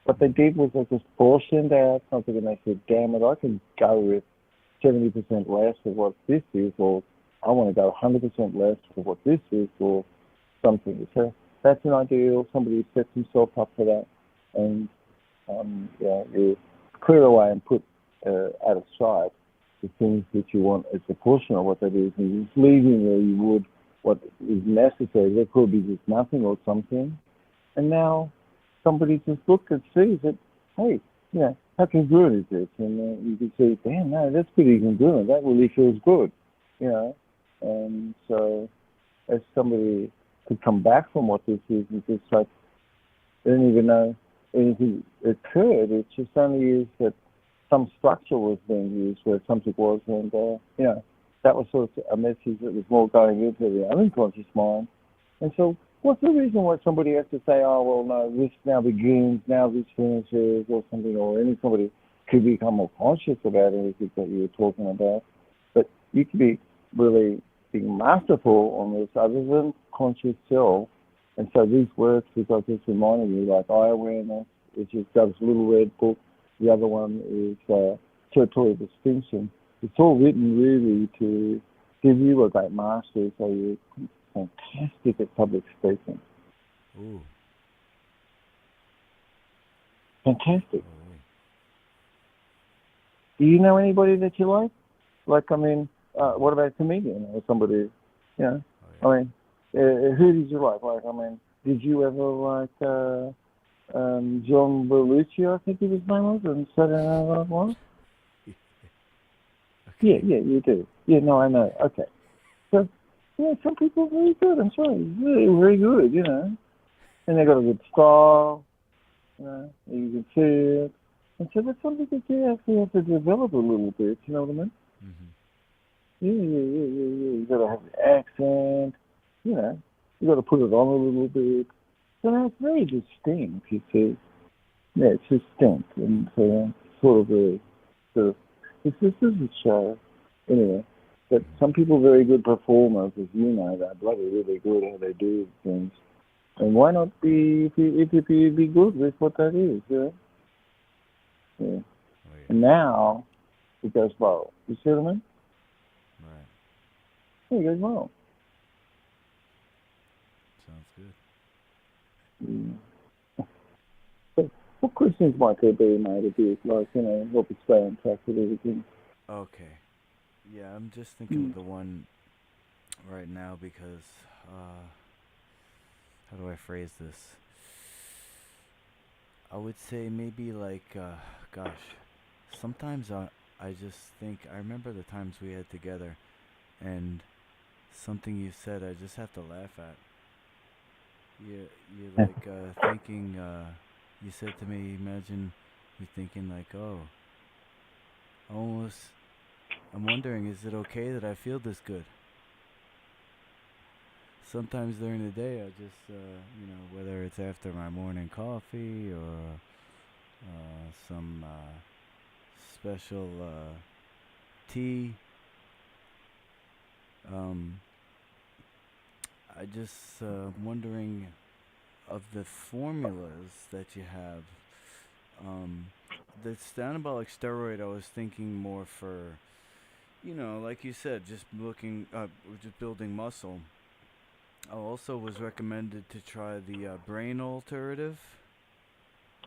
What they did was they just portioned out something, and they said, damn it, I can go with 70% less of what this is, or I want to go 100% less of what this is, or something. So that's an ideal. Somebody sets himself up for that. And, you clear away and put out of sight the things that you want as a portion of what that is, and just leaving where you would what is necessary. There could be just nothing or something. And now somebody just looks and sees it, hey, how congruent is this? And you can see, damn, no, that's pretty congruent. That really feels good, And so as somebody could come back from what this is and just like, they don't even know anything occurred. It just only is that some structure was being used where something was, and, that was sort of a message that was more going into the unconscious mind. And so what's the reason why somebody has to say, oh, well, no, this now begins, now this finishes, or something, or somebody could become more conscious about anything that you were talking about. But you could be really being masterful on this other than conscious self. And so these works, which I just reminded you, like eye awareness, which is Dove's little red book. The other one is Territorial Distinction. It's all written really to give you a great master, so you're fantastic at public speaking. Ooh. Fantastic. Oh. Do you know anybody that you like? Like, I mean, what about a comedian or somebody, you know? Oh, yeah. I mean, who did you like? Like, I mean, did you ever like John Belushi, I think his name was, and Saturday Night Live was? Okay. Yeah, you do. Yeah, no, I know. Okay. So, yeah, some people are very good. I'm sorry. Really, very good, you know. And they got a good style, you know. You can see it. And so that's something that you actually have to develop a little bit, you know what I mean? Mm-hmm. Yeah. You got to have the accent, you know. You got to put it on a little bit. So that's very distinct, you see. Yeah, it's distinct. And so sort of a, sort of, this is a show, anyway. But some people are very good performers, as you know, they're bloody really good at how they do things. And why not be, if you be good with what that is, you know? Yeah. Oh, yeah. And now, it goes well. You see what I mean? Right. Yeah, it goes well. Sounds good. Yeah. So what questions might there be, mate, a bit, like, you know, help us stay on track with everything? Okay. Yeah, I'm just thinking of the one right now because, how do I phrase this? I would say maybe like, gosh, sometimes I just think, I remember the times we had together and something you said I just have to laugh at. You're like thinking, you said to me, imagine you thinking like, oh, almost, I'm wondering, is it okay that I feel this good? Sometimes during the day, I just, whether it's after my morning coffee or some special tea, um, I just wondering of the formulas that you have. The anabolic steroid, I was thinking more for, like you said, just just building muscle. I also was recommended to try the brain alternative.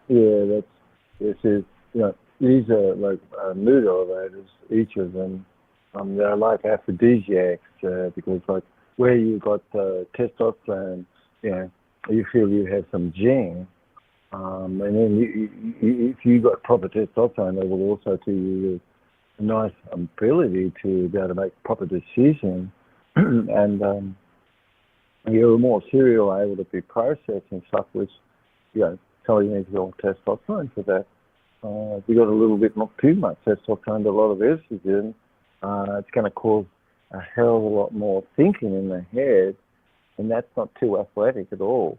Yeah, this is, you know, these are like mood elevators, each of them. They're like aphrodisiacs because, like, where you got testosterone, you know, you feel you have some gene, and then if you got proper testosterone, they will also give you a nice ability to be able to make proper decisions, and you're more serial able to be processing stuff, which, you know, so you need to go on testosterone for that. If you got a little bit, not too much testosterone, a lot of estrogen, it's going to cause a hell of a lot more thinking in the head, and that's not too athletic at all.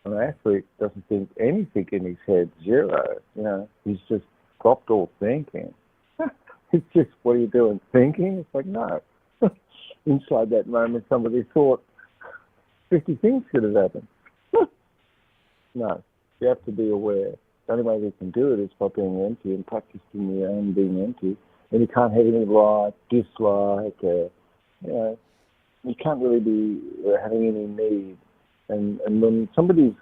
An athlete doesn't think anything in his head, zero. You know, he's just dropped all thinking. It's just, what are you doing, thinking? It's like, no. Inside that moment, somebody thought 50 things could have happened. No, you have to be aware. The only way we can do it is by being empty and practicing your own being empty. And you can't have any like, dislike, you know, you can't really be having any need. And when somebody's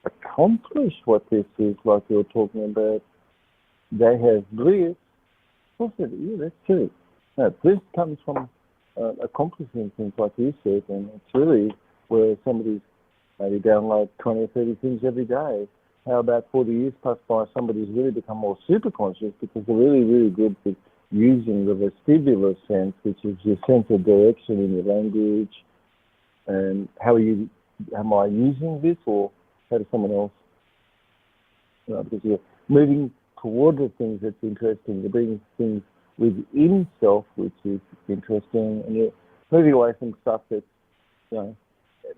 accomplished what this is, like you were talking about, they have bliss. Of course, yeah, that's true. No, bliss comes from accomplishing things, like you said, and it's really where somebody's maybe download 20 or 30 things every day. How about 40 years pass by, somebody's really become more super conscious because they're really, really good with using the vestibular sense, which is your sense of direction in your language, and am I using this, or how does someone else, you know, because you're moving toward the things that's interesting, you're bringing things within self, which is interesting, and you're moving away from stuff that's, you know,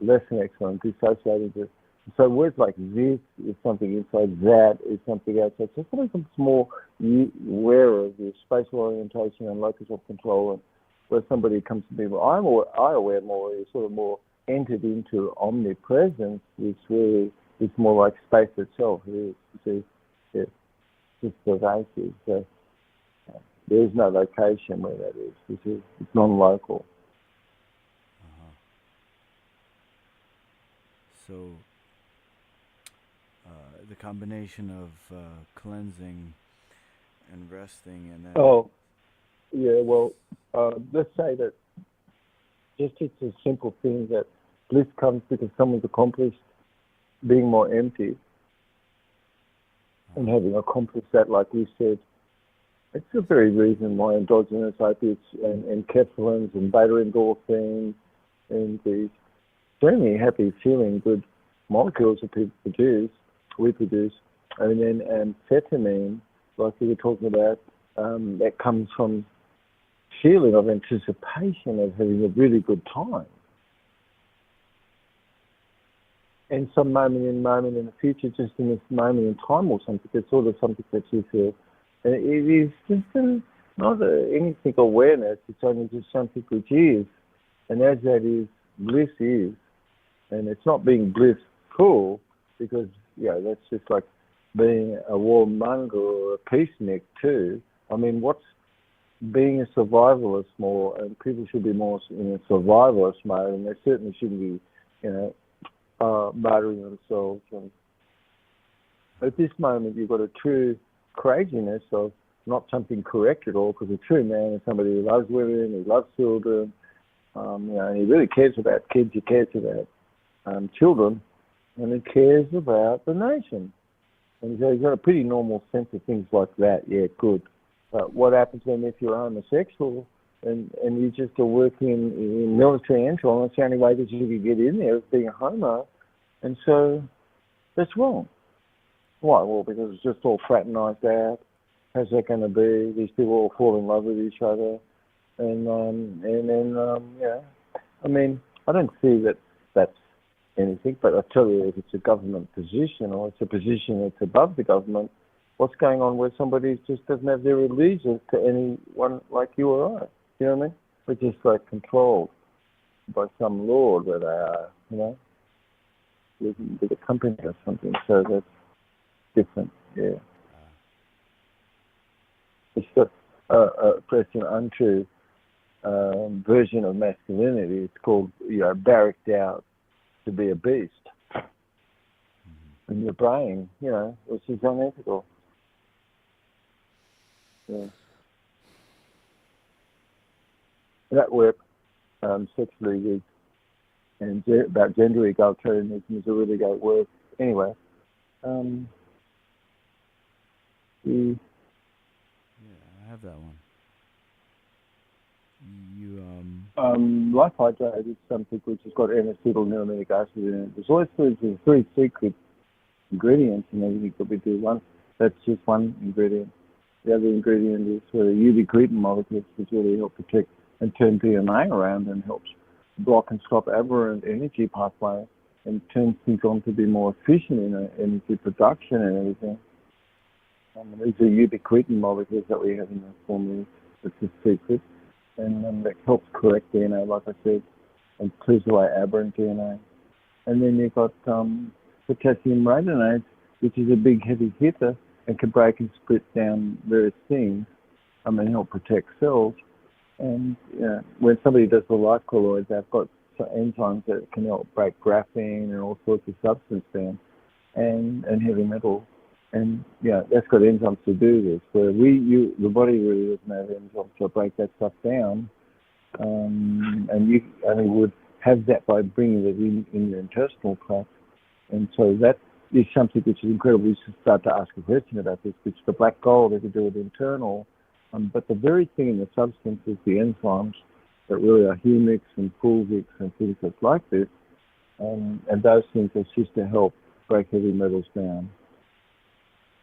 less than excellent, dissociating it. So words like this is something inside, that is something outside. So something becomes more aware of your spatial orientation and locus of control, where somebody comes to me, well, I aware more is sort of more entered into omnipresence, which really is more like space itself. It's just pervasive. So there is no location where that is. It's non-local. Uh-huh. So the combination of cleansing and resting, and then Oh, yeah. Well, let's say that just it's a simple thing that bliss comes because someone's accomplished being more empty and having accomplished that, like you said. It's the very reason why endogenous opiates and kephalins and beta endorphins and these extremely happy feeling good molecules that we produce, and then amphetamine, like we were talking about, that comes from feeling of anticipation of having a really good time. And some moment in the future, just in this moment in time or something, it's sort of something that you feel. And it is just not anything awareness, it's only just something which is. And as that is, bliss is. And it's not being blissful, because, that's just like being a warmonger or a peacenik too. I mean, what's being a survivalist more, and people should be more in a survivalist mode, and they certainly shouldn't be, murdering themselves. And at this moment, you've got a true craziness of not something correct at all, because a true man is somebody who loves women, who loves children, and he really cares about kids, he cares about children, and he cares about the nation. And so he's got a pretty normal sense of things like that. Yeah, good. But what happens when if you're homosexual and you just are working in military entry, that's the only way that you can get in there is being a homo. And so that's wrong. Why? Well, because it's just all fraternised out. How's that going to be? These people all fall in love with each other. And then, I mean, I don't see that that's anything, but I tell you, if it's a government position or it's a position that's above the government, what's going on where somebody just doesn't have their allegiance to anyone like you or I? You know what I mean? We're just like controlled by some lord where they are, with a company or something. So that's different, yeah. It's a person untrue version of masculinity. It's called, barracked out to be a beast. In your brain, which is unethical. Yeah. That work, sexually with, and about gender egalitarianism is a really great work. Anyway, I have that one. You Life Hydrate is something which has got N-acetyl-neurominic acid in it. There's always three secret ingredients in everything that we do. That's just one ingredient. The other ingredient is ubiquitin molecules, which really help protect and turn DNA around and helps block and stop aberrant energy pathways and turns things on to be more efficient in energy production and everything. These are ubiquitin molecules that we have in the formula. It's a secret. And that helps correct DNA, like I said, and clears away aberrant DNA. And then you've got potassium rhodonate, which is a big heavy hitter and can break and split down various things and help protect cells. And when somebody does the life colloids, they've got enzymes that can help break graphene and all sorts of substance down, and heavy metal. And that's got enzymes to do this. Where the body really doesn't have enzymes to break that stuff down, and you only would have that by bringing it in your intestinal tract. And so that is something which is incredible. We should start to ask a question about this, which the black gold has to do with internal. But the very thing in the substance is the enzymes that really are humics and fulvics and things that's like this. And those things are just to help break heavy metals down.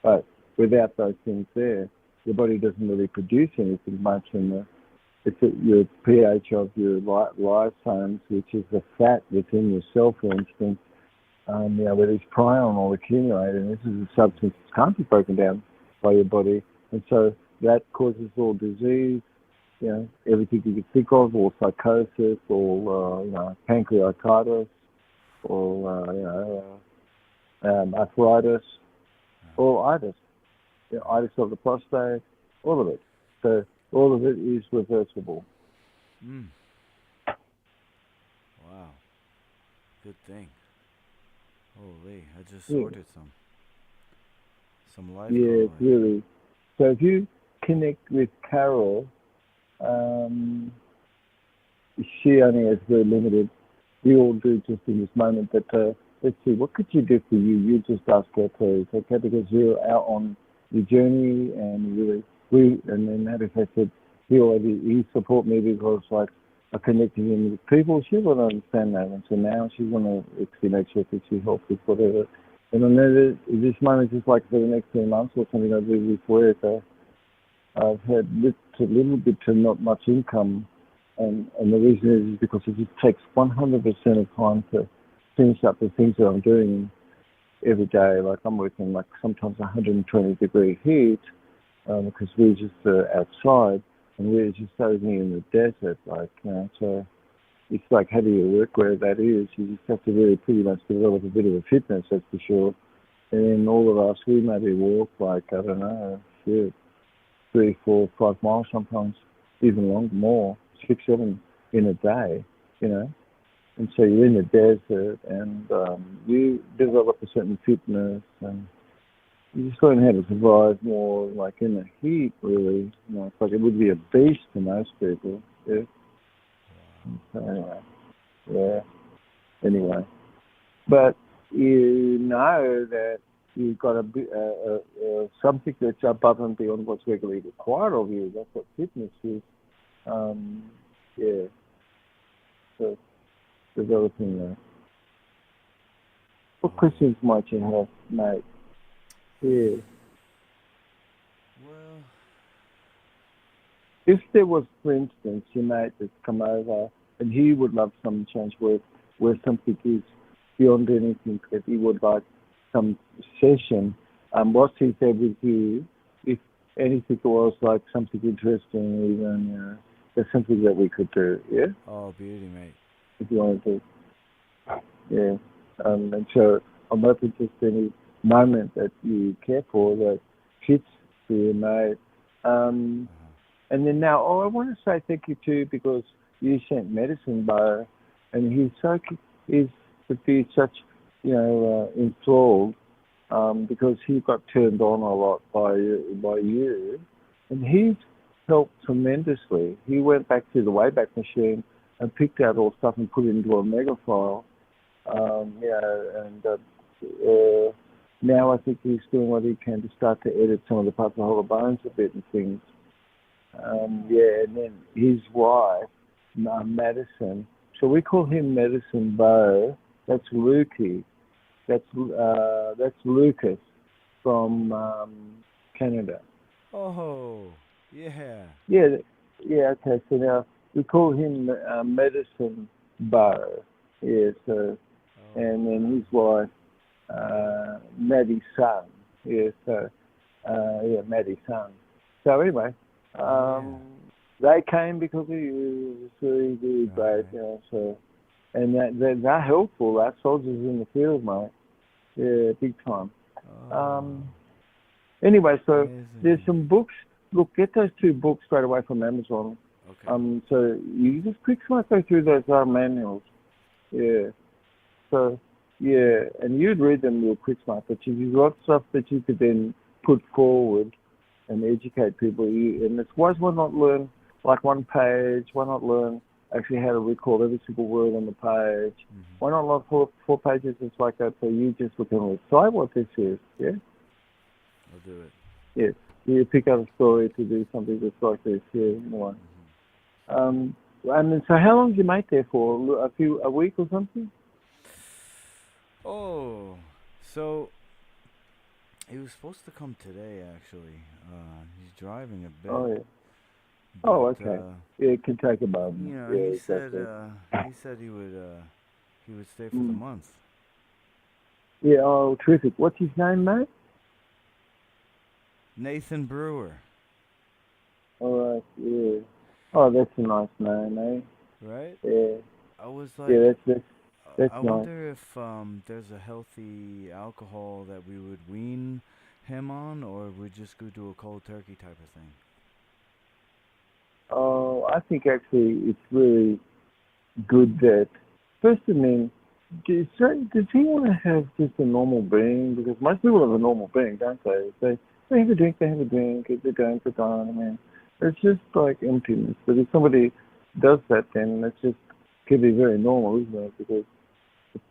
But without those things there, your body doesn't really produce anything much. It's at your pH of your lysosomes, which is the fat within your cell, for instance, where these prion all accumulate. And this is a substance that can't be broken down by your body. And so that causes all disease everything you could think of, or psychosis, or pancreatitis, or arthritis, or itis, itis of the prostate, all of it. So all of it is reversible. Mm. Wow. Good thing. Holy, I just Yeah, ordered some life yeah, colloid. really. So if you connect with Carol, um, she only has very limited. We all do just in this moment, but let's see, what could you do for you? You just ask her, please, okay? Because you're out on your journey, and and then Happyface said he support me because like I connected him with people. She will understand that, and so now she want to actually make sure that she helps with whatever. And I know that this moment is like for the next 3 months or something. I do this work. I've had little bit to not much income, and the reason is because it just takes 100% of time to finish up the things that I'm doing every day. Like I'm working like sometimes 120-degree heat because we're just outside and we're just sitting in the desert. So it's like how do you work where that is? You just have to really pretty much develop a bit of a fitness, that's for sure. And then all of us, we maybe walk like, I don't know, shit, 3, 4, 5 miles sometimes, even longer, more, 6, 7 in a day, you know. And so you're in the desert, and you develop a certain fitness, and you just learn how to survive more, like in the heat, really. It's like it would be a beast to most people. Yeah. So anyway, yeah. Anyway, but you know that you've got something that's above and beyond what's regularly required of you. That's what fitness is. Um, yeah. So developing that. What Oh. questions might you have, mate? Yeah. Well, If there was, for instance, your mate that's come over and he would love some change where something is beyond anything that he would like some session, what he said with you, if anything was like something interesting, even, there's something that we could do, yeah? oh, beauty, mate. If you wanted to, yeah. And so I'm open to any moment that you care for that fits for you, mate. Uh-huh. And then now, I want to say thank you too because you sent medicine bar, and he's to be such, enthralled because he got turned on a lot by you, and he's helped tremendously. He went back to the Wayback Machine and picked out all stuff and put it into a mega file. And now I think he's doing what he can to start to edit some of the parts of the bones a bit and things. And then his wife, Madison. So we call him Medicine Bo. That's Lukey. That's Lucas from Canada. Oh, yeah. Yeah, yeah. Okay. So now we call him Medicine Bo. Yeah. So Oh, and then his wow. wife, Maddie Sun. Yeah. So Maddie Sun. So anyway, Oh, yeah. um, they came because of you. It was really, really great. Right. So and they're helpful. They're soldiers in the field, mate. Yeah, big time. Oh, Um, anyway, so there's amazing. some books. Look, get those 2 books straight away from Amazon. Okay. So you just quick smart go through those manuals. Yeah. So yeah, and you'd read them real quick smart, but you've got stuff that you could then put forward and educate people. And it's why not learn like one page? Why not learn actually how to record every single word on the page? Mm-hmm. Why not like four pages just like that so you just look and recite what this is? Yeah? I'll do it. Yeah. You pick up a story to do something just like this, yeah, anyway. Mm-hmm. And then, so how long did you make there for? A week or something? Oh, so he was supposed to come today, actually. He's driving a bit, Oh yeah. Oh, but okay. Yeah, it can take a you moment. know, Yeah, exactly. he said he would stay for the Mm. month. Yeah, oh, terrific. What's his name, mate? Nathan Brewer. All right, yeah. Oh, that's a nice name, eh? right? Yeah, I was yeah, like, that's I nice. wonder if there's a healthy alcohol that we would wean him on, or we just go do a cold turkey type of thing. Oh, I think actually it's really good that first of all, does he want to have just a normal being? Because most people have a normal being, don't they? They have a drink, they have a drink. If they're going for time, I mean, it's just like emptiness. But if somebody does that, then it's just can be very normal, isn't it? Because if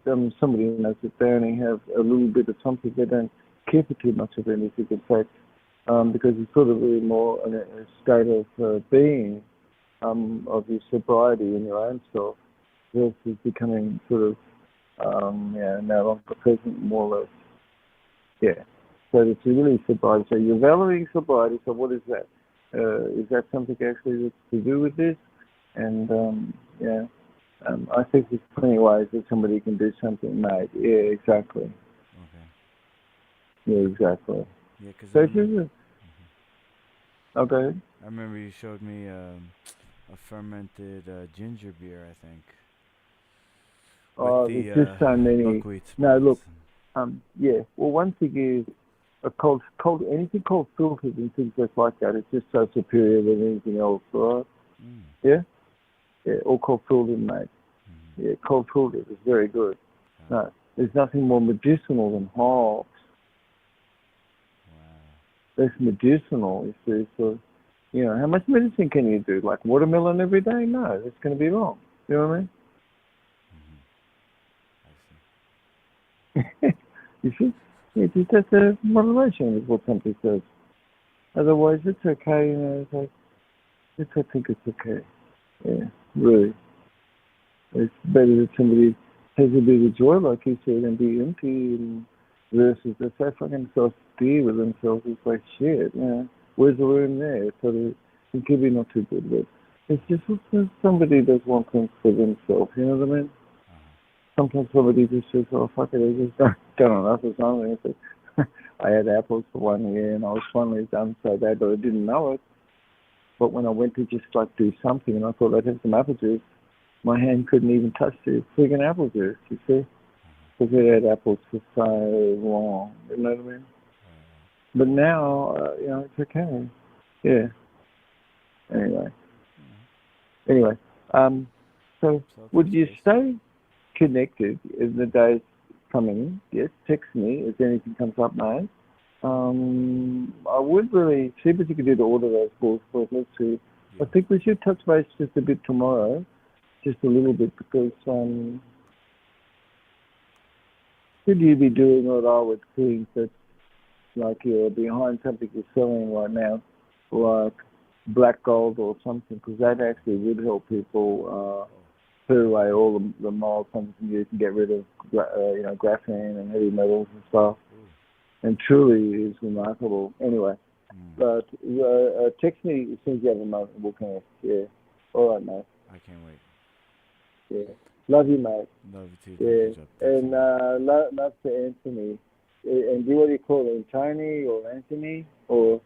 somebody knows that they only have a little bit of something, they don't care for too much of anything. In fact, because it's sort of really more a state of being of your sobriety in your own self versus becoming sort of yeah, no longer present, more or less. Yeah. So it's really sobriety. So you're valuing sobriety. So what is that? Is that something actually that's to do with this? And yeah, I think there's plenty of ways that somebody can do something, mate. Yeah, exactly. Okay. Yeah, exactly. Yeah, cause So it's just, okay. I remember you showed me a fermented ginger beer, I think, with Oh, there's the just so many. buckwheat No, look, spice. yeah. Well, one thing is a cold, anything cold filtered and things just like that. It's just so superior than anything else, right? Mm. Yeah, yeah. All cold filtered, mate. Mm. Yeah, cold filtered is very good. Oh, No, there's nothing more medicinal than hops. wow. That's medicinal. You see, so you know how much medicine can you do? Like watermelon every day? No, that's going to be wrong. You know what I mean? Hmm. I see. You see, yeah, just have to moderation is what somebody says. Otherwise, it's okay. You know, I think it's okay. Yeah, really. It's better that somebody has a bit of joy, like you said, and be empty and versus they so fucking self-deal with themselves. It's like shit, you know. Where's the room there? So it could be not too good, but it's just somebody does want things for themselves, you know what I mean? Uh-huh. Sometimes somebody just says, oh, fuck it, I just done enough or something. It's like, I had apples for 1 year and I was finally done so bad, but I didn't know it. But when I went to just like do something and I thought I'd have some apple juice, my hand couldn't even touch the friggin' apple juice, you see? Uh-huh. Because I had apples for so long, you know what I mean? Right. But now, you know, it's okay. Yeah, anyway. Yeah. Anyway, um, so So would touch you base. stay connected in the days coming? Yes, text me if anything comes up, mate. I would really see if you could do to order those books, but let's see. I Yeah. think we should touch base just a bit tomorrow, just a little bit, because should you be doing what I would think that like you're behind something you're selling right now, like black gold or something, because that actually would help people Oh. put away all the mild things you can get rid of, you know, graphene and heavy metals and stuff, Ooh. and truly is remarkable. Anyway, Mm. but text me as soon as you have a moment. We'll connect. Yeah. All right, mate. I can't wait. Yeah. Love you, mate. Love you too. Thank you, Yeah. Jubb. Thanks And again. love to Anthony. And do what do you call him? Tony or Anthony or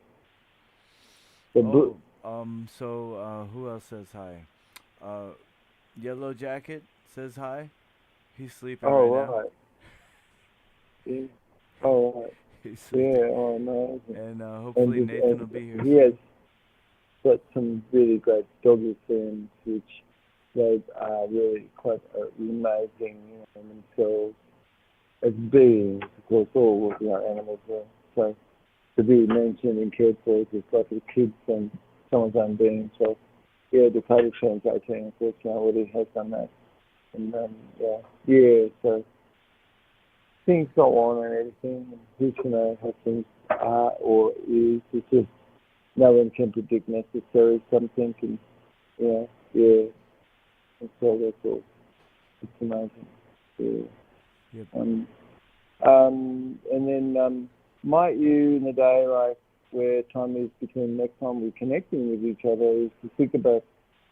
the blue? Oh, so who else says hi? Uh, Yellow Jacket says hi. He's sleeping right Oh, now. right. Yeah. Oh, right. He's sleeping. Yeah. Oh, no. And And hopefully just, Nathan will be here he has soon. got some really great doggy friends, which they are really quite amazing, you know, in themselves as beings. Of course, all you know, animals are. So to be mentioned and cared for is like the kids and someone's own being. So yeah, the title change 18, unfortunately, already has done that. And yeah, yeah. So things go on and everything. And who's to know how things are or is? It's just no one can predict necessarily something. And yeah, yeah. And so that's all. It's amazing. Yeah. Yep. Um, and then might you in the day like where time is between next time we're connecting with each other is to think about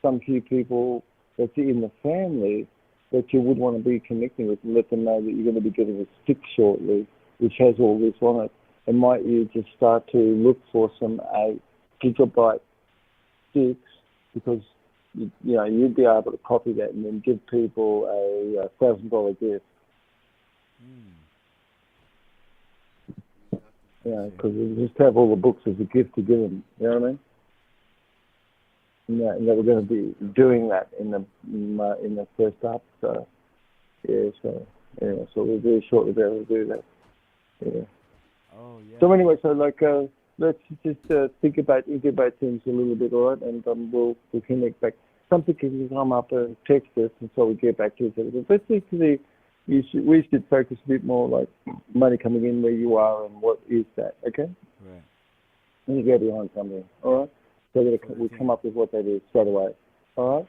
some few people that's in the family that you would want to be connecting with and let them know that you're going to be getting a stick shortly which has all this on it. And might you just start to look for some 8 gigabyte sticks because you'd be able to copy that and then give people a $1,000 gift. Yeah, because we just have all the books as a gift to give them. You know what I mean? And that we're going to be doing that in the first up. So so we'll very shortly be able to do that. Yeah. Oh yeah. So anyway, so like let's just think about things a little bit, all right? And we'll connect back. Something can come up and text us, and so we get back to each other. But basically, we should focus a bit more like money coming in where you are and what is that, okay? Right. And you go behind something, all right? So we come up with what that is straight away, all right?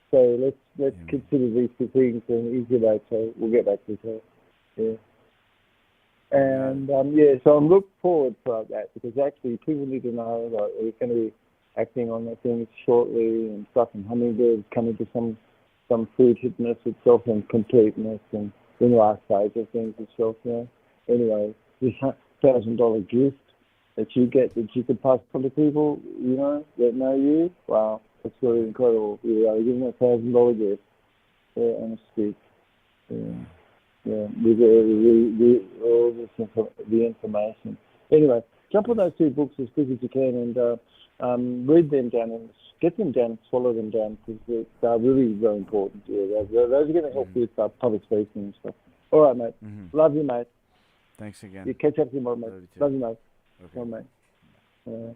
So let's consider these two things in an easier way. So we'll get back to each other. Yeah. And so I'm looking forward to that because actually people need to know that we're going to be acting on the things shortly and stuff, and Hummingbird is coming to some fruitedness itself and completeness and in the last stage of things itself. Anyway, this $1,000 gift that you get that you can pass on to people, that know you. Wow, that's really incredible. You are giving a $1,000 gift. Yeah, on a stick. Yeah, with all the information. Anyway, jump on those two books as quick as you can and read them down and get them down, swallow them down because they're really very important. Yeah, those are going to help with public speaking and stuff. All right, mate. Mm-hmm. Love you, mate. Thanks again. You catch up tomorrow, mate. Love you, mate. Okay. Bye, mate.